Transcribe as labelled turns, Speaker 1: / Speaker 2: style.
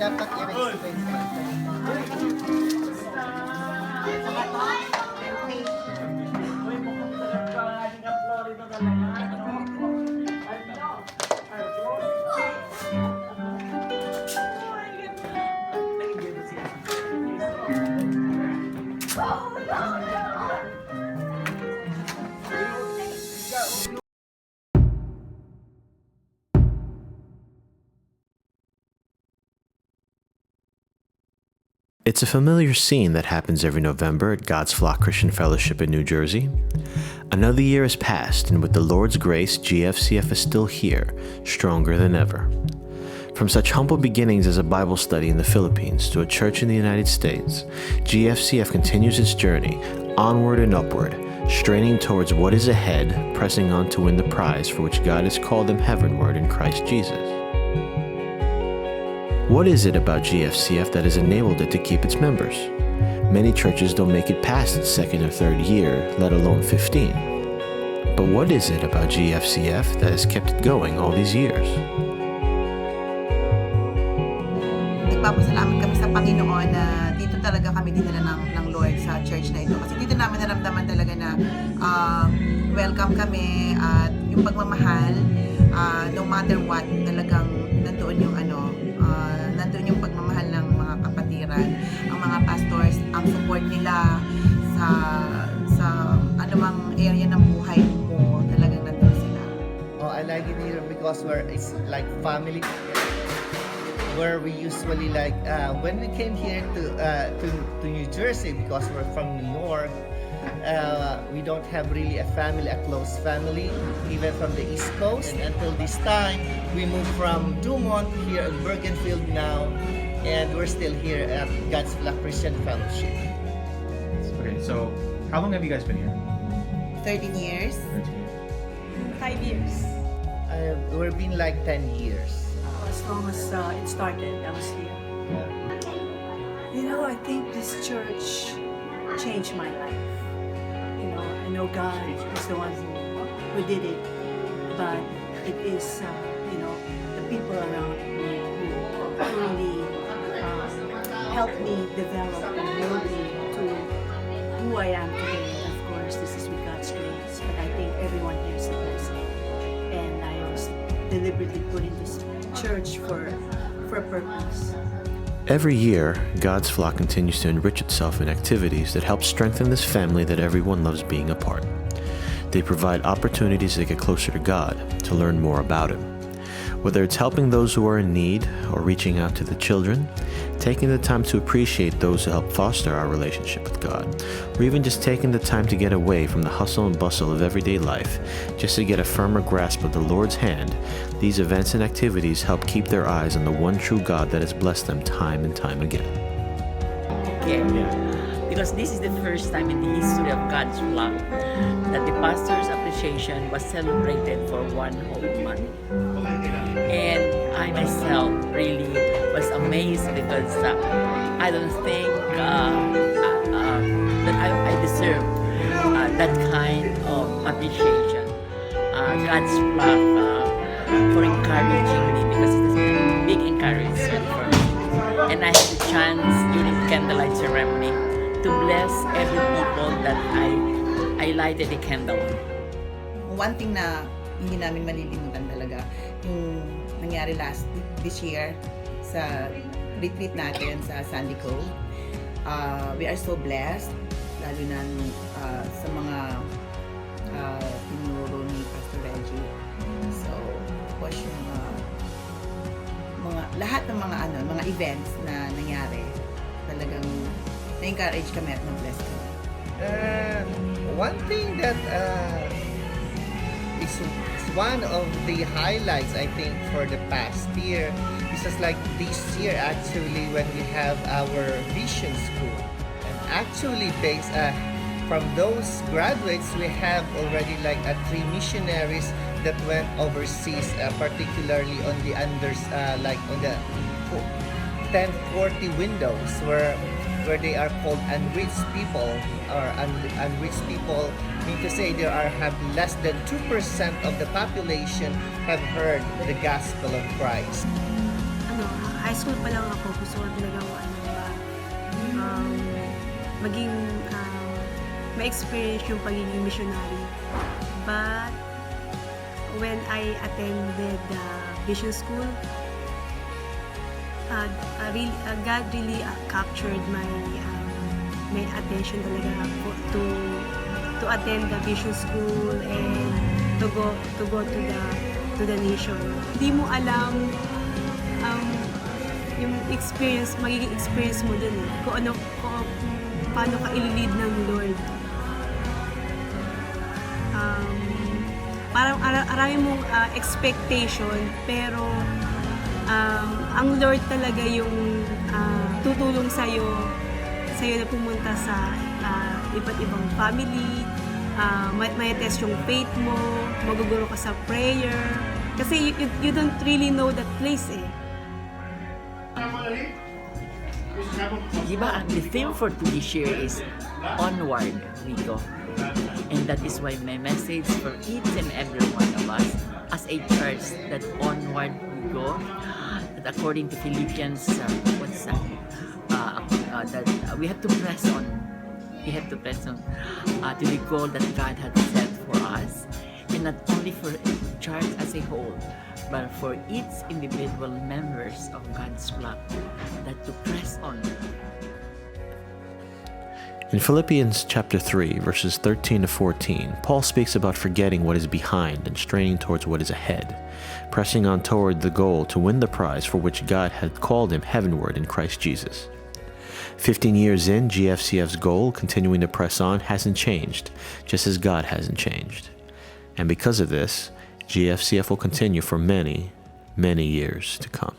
Speaker 1: dapat i-respect.
Speaker 2: It's a familiar scene that happens every November at God's Flock Christian Fellowship in New Jersey. Another year has passed, and with the Lord's grace, GFCF is still here, stronger than ever. From such humble beginnings as a Bible study in the Philippines to a church in the United States, GFCF continues its journey, onward and upward, straining towards what is ahead, pressing on to win the prize for which God has called them heavenward in Christ Jesus. What is it about GFCF that has enabled it to keep its members? Many churches don't make it past its second or third year, let alone 15. But what is it about GFCF that has kept it going all these years?
Speaker 3: Nagpapasalamat kami sa Panginoon na dito talaga kami dinala ng Lord sa church na ito. Kasi dito namin naramdaman talaga na welcome kami at yung pagmamahal, no matter what, talagang nandoon yung nandoon yung pagmamahal ng mga kapatiran, ang mga pastors, ang support nila sa anumang area ng buhay mo, talagang nandoon sila.
Speaker 1: Oh, I like it here because it's like family. Where we usually when we came here to New Jersey, because we're from New York, we don't have really a close family, even from the East Coast. And until this time, we moved from Dumont here in Bergenfield now, and we're still here at God's Flock Christian Fellowship.
Speaker 4: Okay, so how long have you guys been here?
Speaker 3: 13 years.
Speaker 5: 5 years.
Speaker 1: We've been like 10 years.
Speaker 5: As long as it started, I was here. You know, I think this church changed my life. You know, I know God is the one who did it, but it is, the people around me who really helped me develop and mold me to who I am today. Of course, this is with God's grace, but I think everyone here is a blessing. And I was deliberately put in this church for a purpose.
Speaker 2: Every year, God's Flock continues to enrich itself in activities that help strengthen this family that everyone loves being a part. They provide opportunities to get closer to God, to learn more about Him. Whether it's helping those who are in need or reaching out to the children, taking the time to appreciate those who help foster our relationship with God, or even just taking the time to get away from the hustle and bustle of everyday life just to get a firmer grasp of the Lord's hand, these events and activities help keep their eyes on the one true God that has blessed them time and time again.
Speaker 6: Yeah. Because this is the first time in the history of God's Flock that the pastor's appreciation was celebrated for 1 whole month. And I myself really was amazed because I don't think that I deserve that kind of appreciation. God's Flock for encouraging me, because it is a big encouragement for me. And I had the chance during the candlelight ceremony to bless every people that I lighted the candle.
Speaker 3: One thing na hindi namin malilimutan talaga, yung nangyari this year sa retreat natin sa Sandy Cove. We are so blessed, lalo na sa mga tinuro ni Pastor Reggie. So, of course, yung lahat ng mga events na nangyari, talagang na-encourage kami at na-bless kami.
Speaker 1: One thing that is one of the highlights, I think, for the past year is just like this year actually when we have our vision school. And actually based from those graduates, we have already like 3 missionaries that went overseas, particularly on the like on the 1040 windows where they are called unreached people, or unreached people mean to say there have less than 2% of the population have heard the gospel of Christ.
Speaker 5: high school pa lang ako, gusto ko talagang maging ma-experience yung pagiging missionary. But when I attended Vision School, God really captured my attention talaga to attend the Vision School and to go to the nation. Hindi mo alam yung magiging experience mo dun kung paano ka ililid ng Lord. Parang arami mong expectation, pero ang Lord talaga yung tutulong sa'yo na pumunta sa iba't ibang family, may test yung faith mo, maguguro ka sa prayer, kasi you don't really know that place eh.
Speaker 6: Diba, the theme for this year is Onward We Go. And that is why my message for each and every one of us as a church, that onward we go, that according to Philippians, that we have to press on. We have to press on to the goal that God has set for us. And not only for church as a whole, but for each individual members of God's flock, that to press on.
Speaker 2: In Philippians chapter 3, verses 13 to 14, Paul speaks about forgetting what is behind and straining towards what is ahead, pressing on toward the goal to win the prize for which God had called him heavenward in Christ Jesus. 15 years in, GFCF's goal, continuing to press on, hasn't changed, just as God hasn't changed. And because of this, GFCF will continue for many, many years to come.